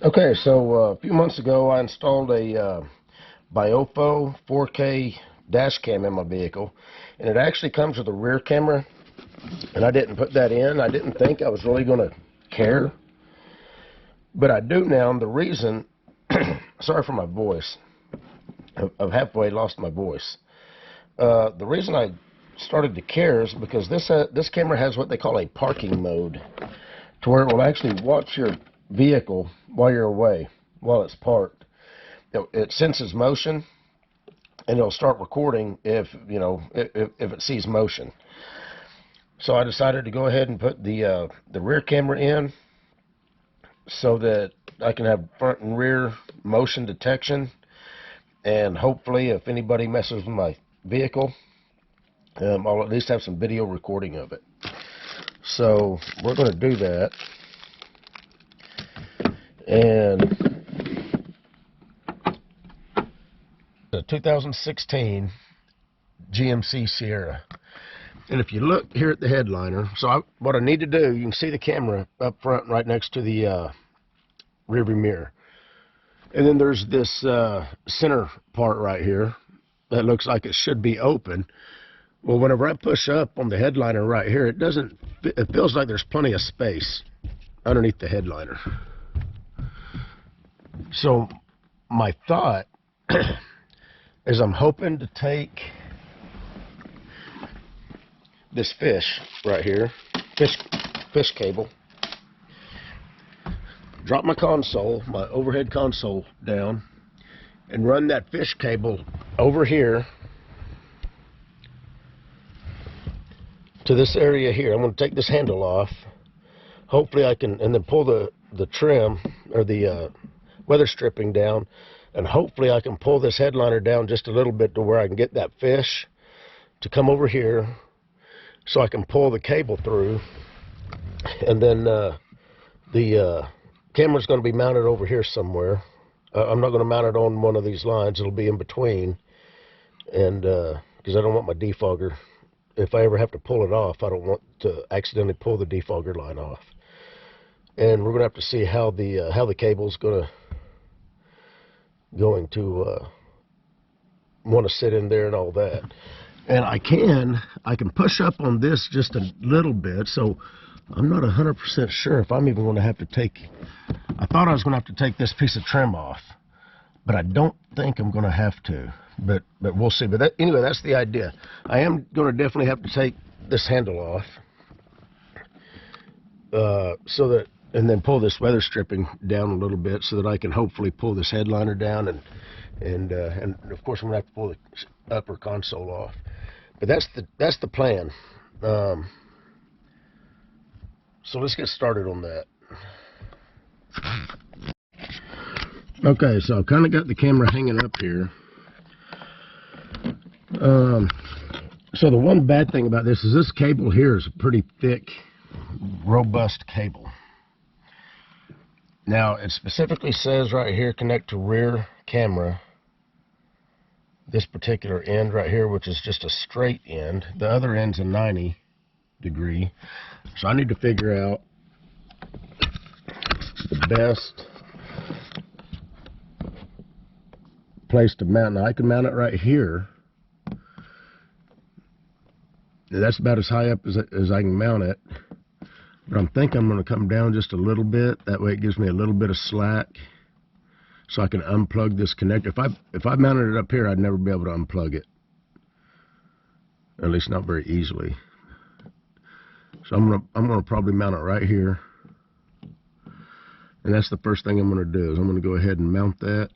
Okay, so a few months ago I installed a VIOFO 4K dash cam in my vehicle, and it actually comes with a rear camera, and I didn't put that in. I didn't think I was really going to care, but I do now. And the reason, sorry for my voice, I've halfway lost my voice. The reason I started to care is because this camera has what they call a parking mode, to where it will actually watch your vehicle while you're away, while it's parked. It senses motion, and it'll start recording if it sees motion. So I decided to go ahead and put the rear camera in, so that I can have front and rear motion detection, and hopefully if anybody messes with my vehicle, I'll at least have some video recording of it. So we're going to do that. And the 2016 GMC Sierra. And if you look here at the headliner, so what I need to do, you can see the camera up front right next to the rearview mirror. And then there's this center part right here that looks like it should be open. Well, whenever I push up on the headliner right here, it feels like there's plenty of space underneath the headliner. So my thought is I'm hoping to take this fish right here, fish cable, drop my console, my overhead console down, and run that fish cable over here to this area here. I'm going to take this handle off. Hopefully I can, and then pull the trim or the weather stripping down, and hopefully I can pull this headliner down just a little bit to where I can get that fish to come over here, so I can pull the cable through. And then the camera's going to be mounted over here somewhere. I'm not going to mount it on one of these lines. It'll be in between, and because I don't want my defogger, if I ever have to pull it off, I don't want to accidentally pull the defogger line off. And we're going to have to see how the cable's going to want to sit in there and all that. And I can push up on this just a little bit, so I'm not 100% sure if I'm even going to have to take, I thought I was going to have to take this piece of trim off, but I don't think I'm going to have to, but we'll see. But anyway, that's the idea. I am going to definitely have to take this handle off, so that, and then pull this weather stripping down a little bit, so that I can hopefully pull this headliner down, and of course I'm going to have to pull the upper console off. But that's the plan. So let's get started on that. Okay, so I've kind of got the camera hanging up here. So the one bad thing about this is this cable here is a pretty thick, robust cable. Now, it specifically says right here, connect to rear camera. This particular end right here, which is just a straight end. The other end's a 90 degree. So I need to figure out the best place to mount. Now, I can mount it right here. That's about as high up as I can mount it. But I'm thinking I'm going to come down just a little bit. That way it gives me a little bit of slack, so I can unplug this connector. If I mounted it up here, I'd never be able to unplug it. At least not very easily. So I'm gonna probably mount it right here. And that's the first thing I'm gonna do, is I'm gonna go ahead and mount that.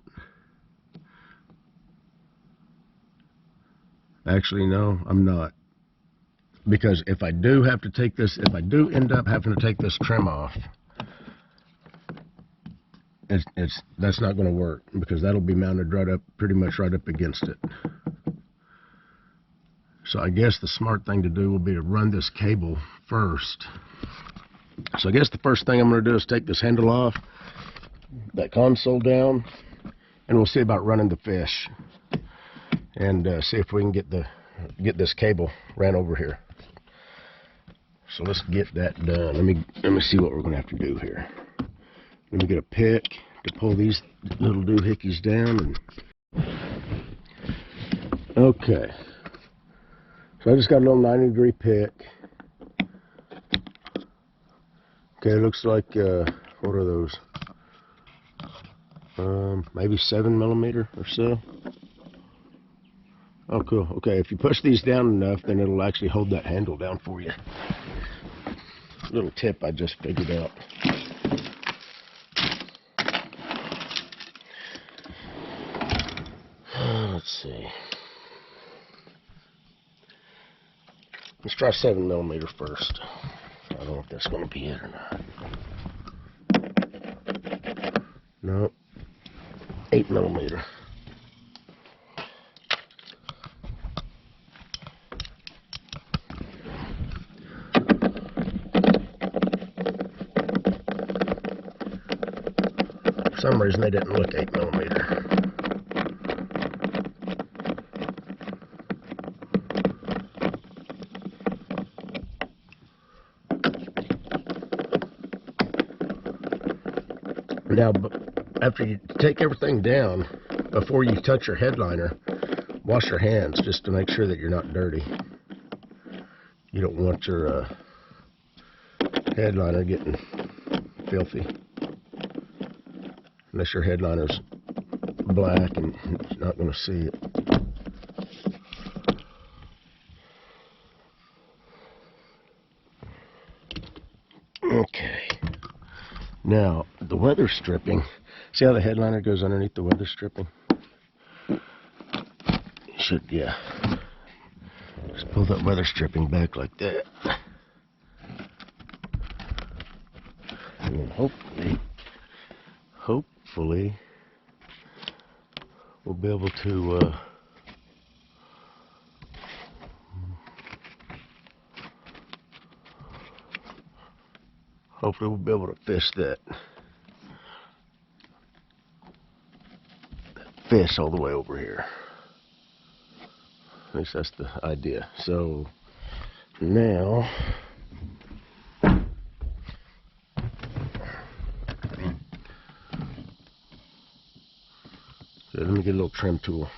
Actually, no, I'm not. Because if I do have to take this, if I do end up having to take this trim off, that's not going to work, because that'll be mounted right up, pretty much right up against it. So I guess the smart thing to do will be to run this cable first. So I guess the first thing I'm going to do is take this handle off, that console down, and we'll see about running the fish, and see if we can get this cable ran over here. So let's get that done. Let me see what we're going to have to do here. Let me get a pick, to pull these little doohickeys down. Okay, so I just got a little 90-degree pick. Okay, it looks like, what are those? Maybe 7mm or so. Oh, cool. Okay, if you push these down enough, then it'll actually hold that handle down for you. Little tip I just figured out. Let's see. Let's try 7mm first. I don't know if that's going to be it or not. No. 8mm. For some reason they didn't look 8mm. Now, after you take everything down, before you touch your headliner, wash your hands just to make sure that you're not dirty. You don't want your headliner getting filthy. Unless your headliner's black and you're not going to see it. Okay. Now, the weather stripping. See how the headliner goes underneath the weather stripping? Should, yeah. Just pull that weather stripping back like that. And then hopefully, we'll be able to, fish that fish all the way over here. At least that's the idea. So now let me get a little trim tool.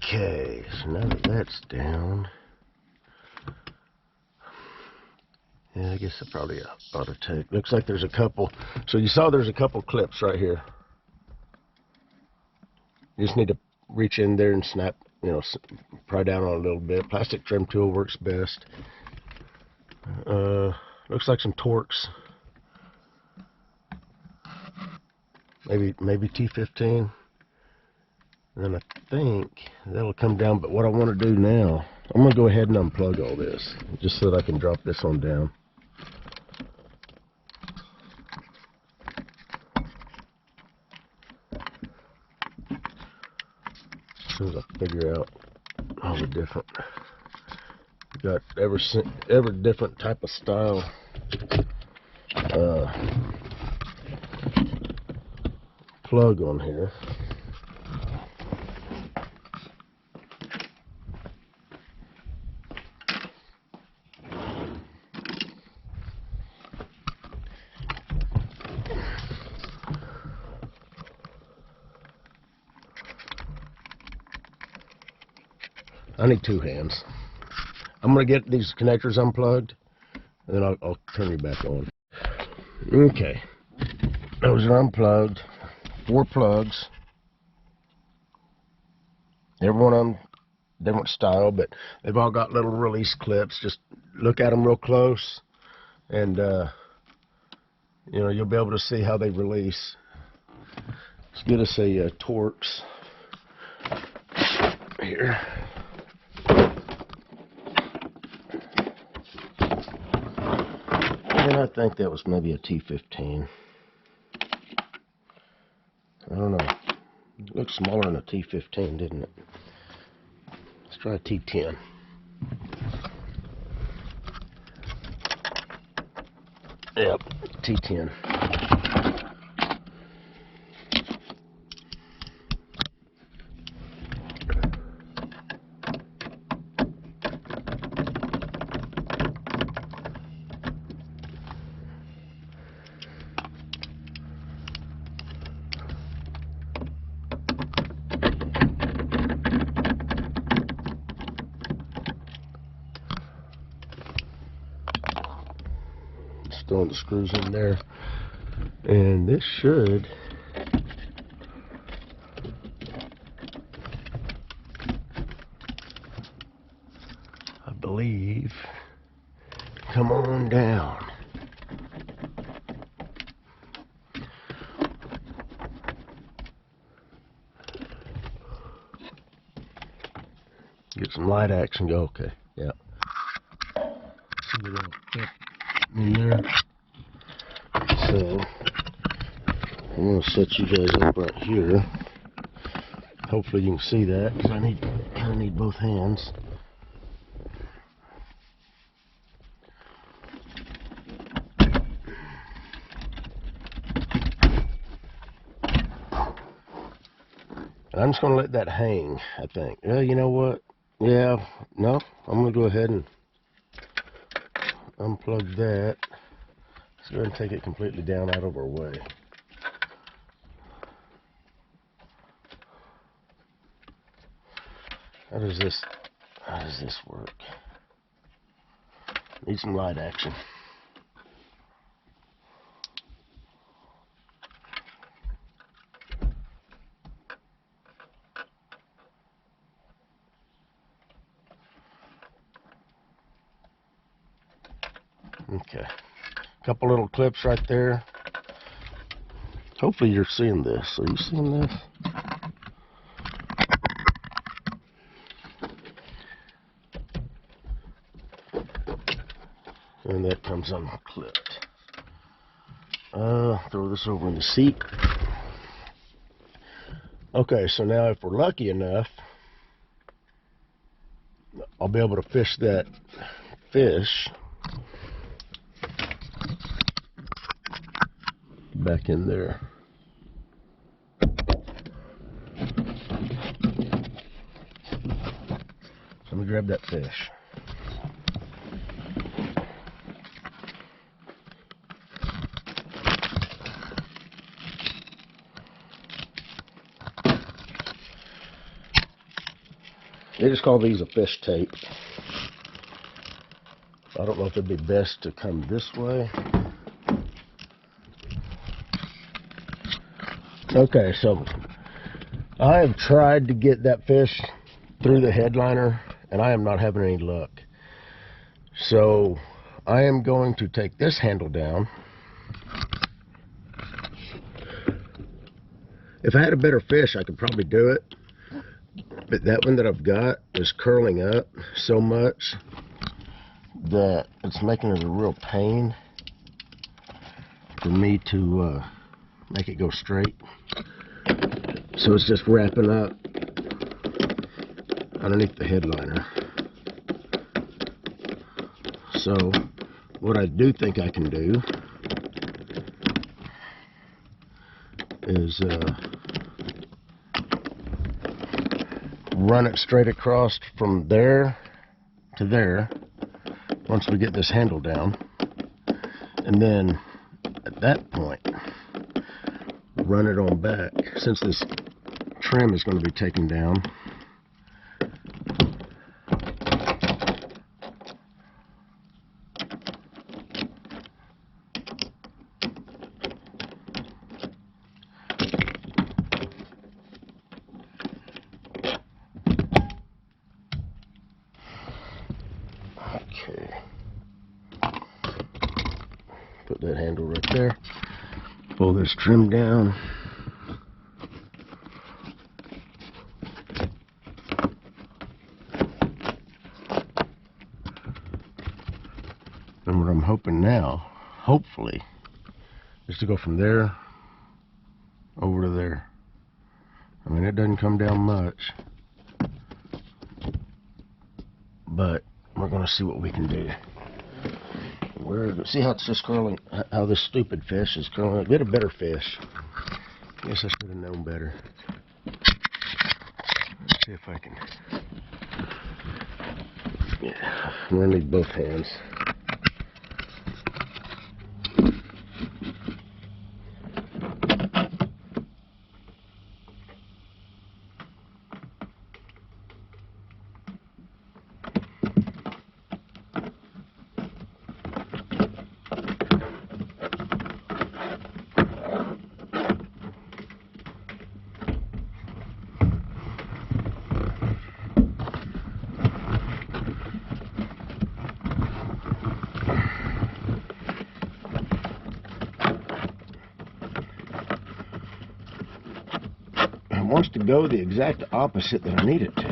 Okay, so now that that's down, yeah, I guess I probably ought to take. Looks like there's a couple. So you saw there's a couple clips right here. You just need to reach in there and snap, pry down on it a little bit. Plastic trim tool works best. Looks like some Torx. Maybe T15. And then I think that'll come down, but what I want to do now, I'm going to go ahead and unplug all this, just so that I can drop this on down. As soon as I figure out all the different, got every different type of style plug on here. I need two hands. I'm going to get these connectors unplugged, and then I'll turn you back on. Okay. Those are unplugged. 4 plugs. Every one of them different style, but they've all got little release clips. Just look at them real close, and you'll be able to see how they release. Let's get us a Torx here. And I think that was maybe a T15. I don't know. It looks smaller than a T15, didn't it? Let's try a T10. Yep, T10. Throwing the screws in there, and this should I believe come on down. Get some light action. Go. Okay, yeah. See the little clip in there. So I'm going to set you guys up right here. Hopefully you can see that, because I need both hands. I'm just going to let that hang, I think. Well, you know what? Yeah, no, I'm going to go ahead and unplug that. Let's go ahead and take it completely down out of our way. How does this work? Need some light action. Okay. Couple little clips right there. Hopefully you're seeing this. Are you seeing this? And that comes unclipped. Throw this over in the seat. Okay, so now if we're lucky enough, I'll be able to fish that fish back in there. So let me grab that fish. They just call these a fish tape. I don't know if it'd be best to come this way. Okay, so I have tried to get that fish through the headliner, and I am not having any luck. So I am going to take this handle down. If I had a better fish, I could probably do it. But that one that I've got is curling up so much that it's making it a real pain for me to make it go straight. So it's just wrapping up underneath the headliner. So what I do think I can do is run it straight across from there to there once we get this handle down, and then at that point run it on back, since this trim is going to be taken down. Okay, put that handle right there, pull this trim down, and what I'm hoping now, hopefully, is to go from there over to there. I mean, it doesn't come down much, but we're going to see what we can do. See how it's just curling, how this stupid fish is curling. Get a better fish. Guess I should have known better. Let's see if I can. Yeah, I'm going to need both hands. Wants to go the exact opposite that I need it to.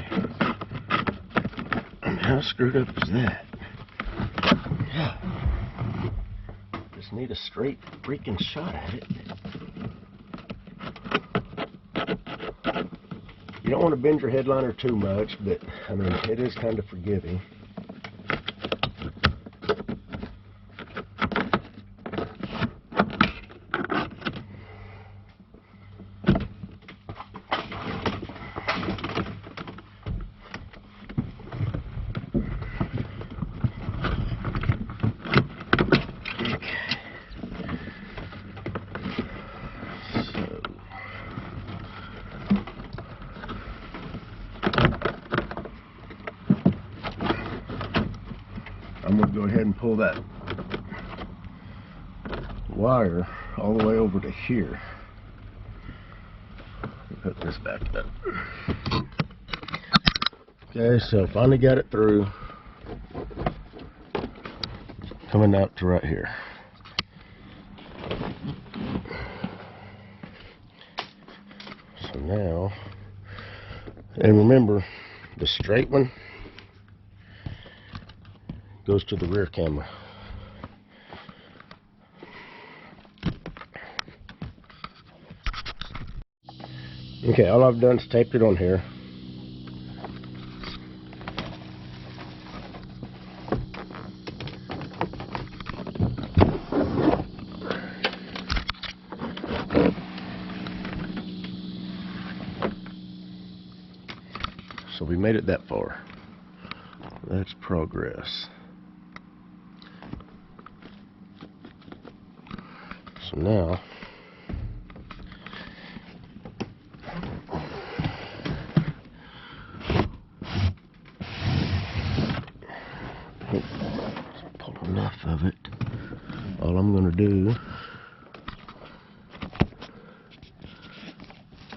I mean, how screwed up is that? Yeah. Just need a straight freaking shot at it. You don't want to bend your headliner too much, but I mean, it is kind of forgiving. I'm going to go ahead and pull that wire all the way over to here. Put this back up. Okay, so finally got it through. Coming out to right here. So now, and remember, the straight one goes to the rear camera. Okay, all I've done is taped it on here. So we made it that far. That's progress. So now, pull enough of it. All I'm going to do,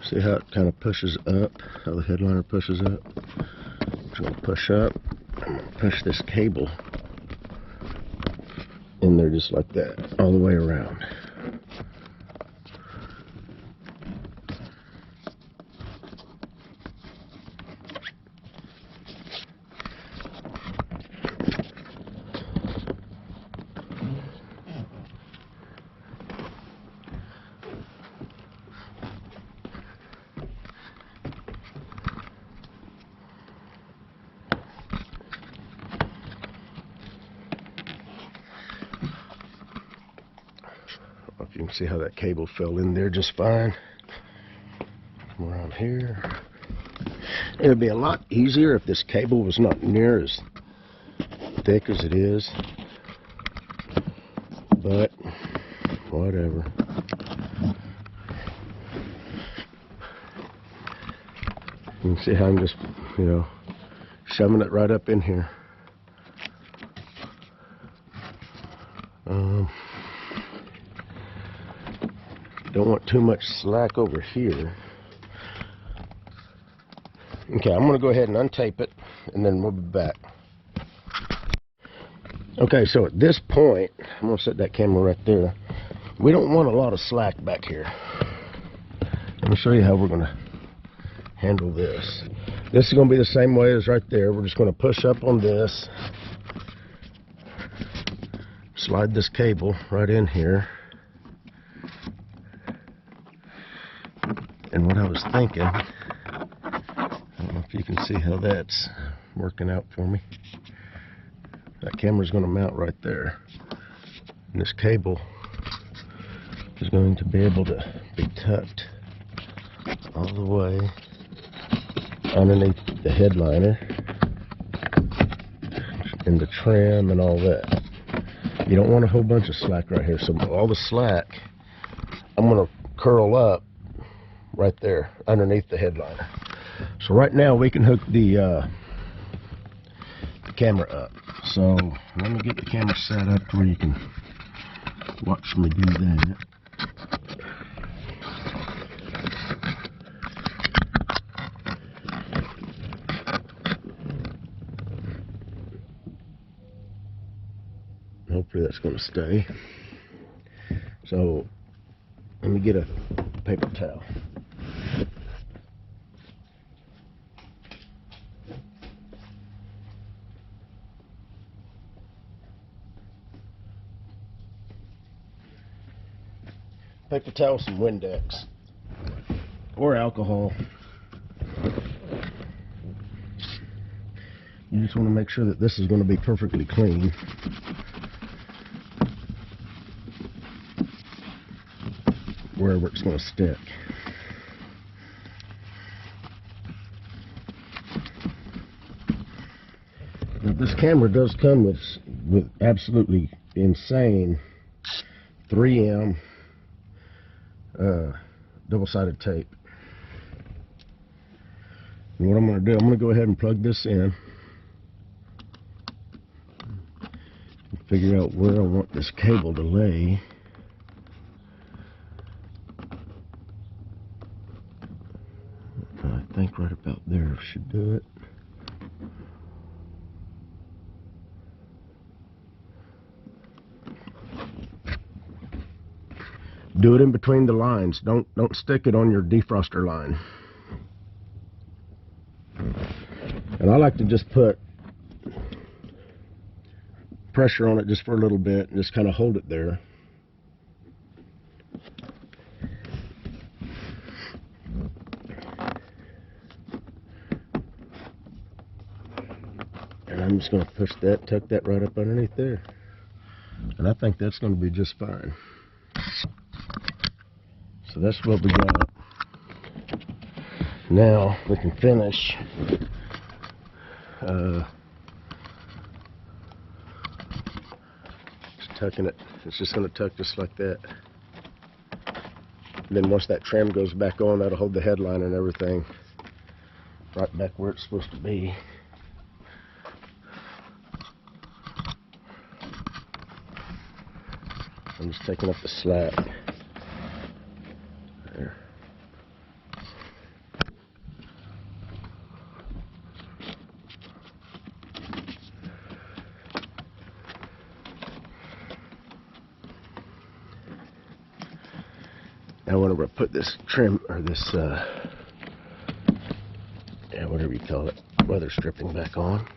see how it kind of pushes up, how the headliner pushes up. I'm just going to push up, I'm going to push this cable in there just like that, all the way around. If you can see how that cable fell in there just fine. Come around here. It would be a lot easier if this cable was not near as thick as it is, but whatever. You can see how I'm just, shoving it right up in here. Don't want too much slack over here. Okay, I'm going to go ahead and untape it, and then we'll be back. Okay, so at this point, I'm going to set that camera right there. We don't want a lot of slack back here. Let me show you how we're going to handle this. This is going to be the same way as right there. We're just going to push up on this, slide this cable right in here, And what I was thinking, I don't know if you can see how that's working out for me. That camera's going to mount right there. And this cable is going to be able to be tucked all the way underneath the headliner and the trim and all that. You don't want a whole bunch of slack right here. So all the slack, I'm going to curl up right there underneath the headliner. So right now we can hook the camera up. So let me get the camera set up where you can watch me do that. Hopefully that's going to stay. So let me get a paper towel. Paper towel, some Windex or alcohol. You just want to make sure that this is going to be perfectly clean. Wherever it's going to stick. Now, this camera does come with absolutely insane 3M double-sided tape. And what I'm going to do, I'm going to go ahead and plug this in and figure out where I want this cable to lay. I think right about there should do it. Do it in between the lines. Don't stick it on your defroster line. And I like to just put pressure on it just for a little bit and just kind of hold it there. And I'm just going to push that, tuck that right up underneath there. And I think that's going to be just fine. So that's what we got. Now we can finish just tucking it. It's just going to tuck just like that. And then once that trim goes back on, that'll hold the headliner and everything right back where it's supposed to be. I'm just taking up the slack. There. Now whenever I put this trim, or this, yeah, whatever you call it, weather stripping back on,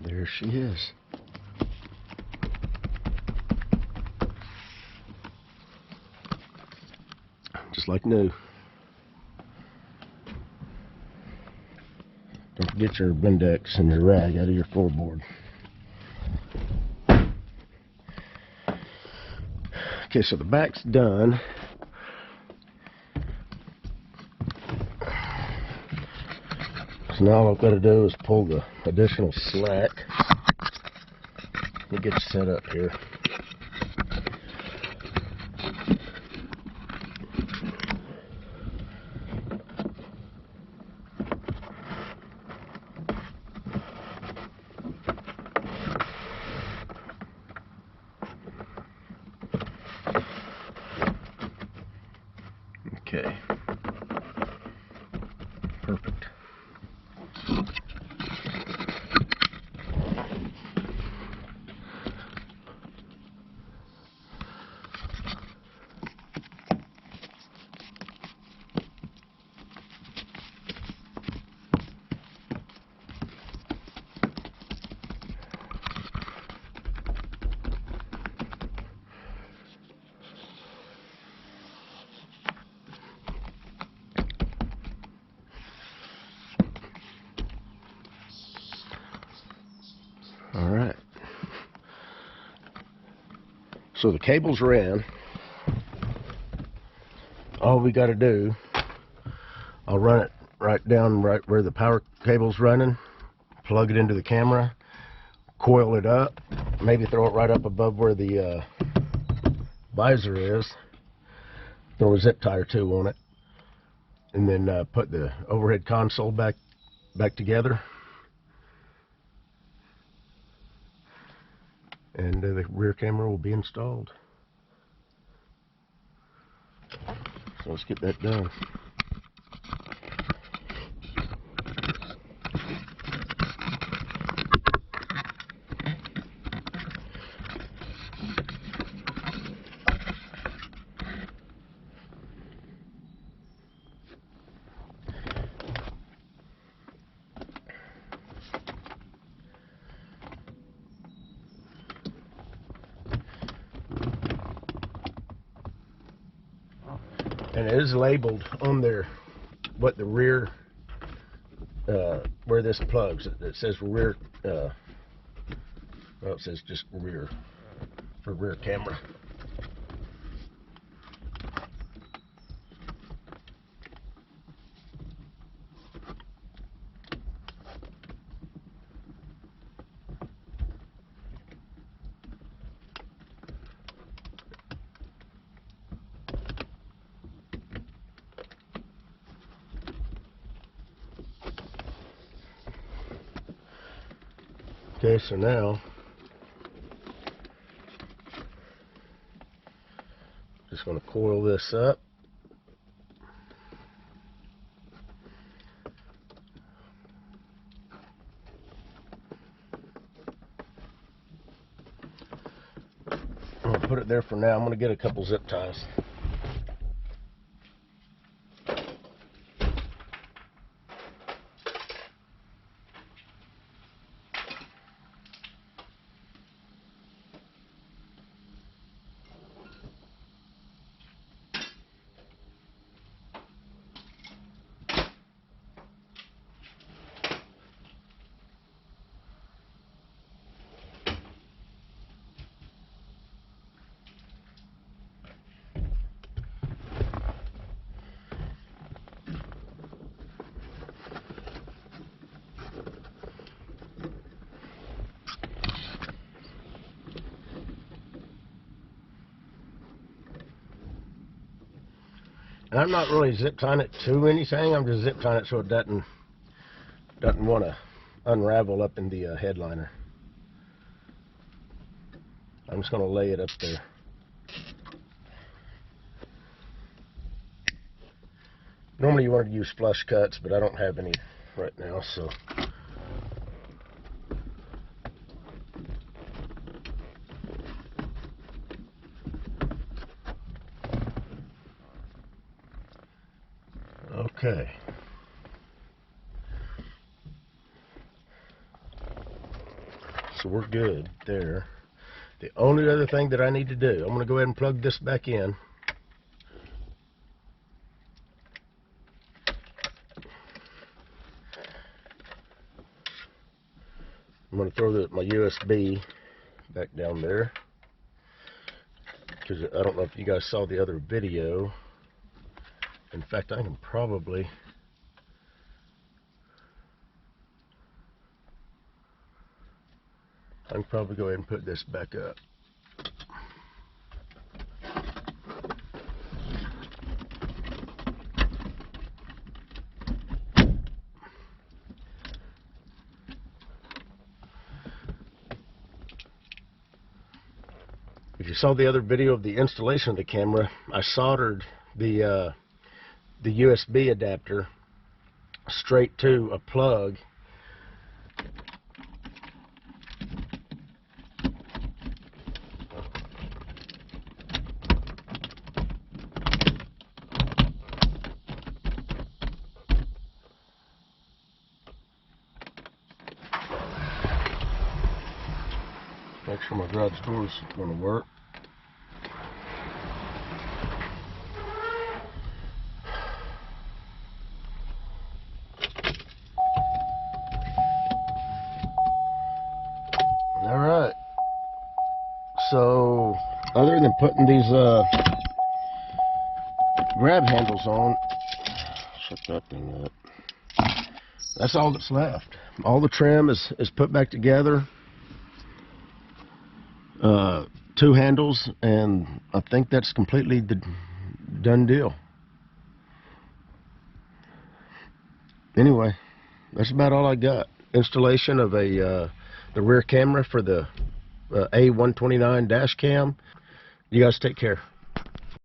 there she is. Just like new. Don't forget your Windex and your rag out of your floorboard. Okay, so the back's done. So now all I've got to do is pull the additional slack. Let me get you set up here. perfect. All right. So the cables are in. All we got to do, I'll run it right down right where the power cable's running, plug it into the camera, coil it up, maybe throw it right up above where the visor is, throw a zip tie or two on it, and then put the overhead console back together, and the rear camera will be installed. So let's get that done. And it is labeled on there what the rear, where this plugs. It says rear, well, it says just rear, for rear camera. Okay, so now, just going to coil this up. I'm going to put it there for now. I'm going to get a couple zip ties. And I'm not really zip tying it to anything. I'm just zip tying it so it doesn't want to unravel up in the headliner. I'm just going to lay it up there. Normally you want to use flush cuts, but I don't have any right now, so. Okay. So we're good there. The only other thing that I need to do, I'm going to go ahead and plug this back in. I'm going to throw my USB back down there, because I don't know if you guys saw the other video. In fact, I can probably go ahead and put this back up. If you saw the other video of the installation of the camera, I soldered the USB adapter straight to a plug. Make sure my garage door is going to work. All right. So, other than putting these grab handles on, shut that thing up. That's all that's left. All the trim is put back together. 2 handles, and I think that's completely the done deal. Anyway, that's about all I got. Installation of the rear camera for the A129 dash cam. You guys take care.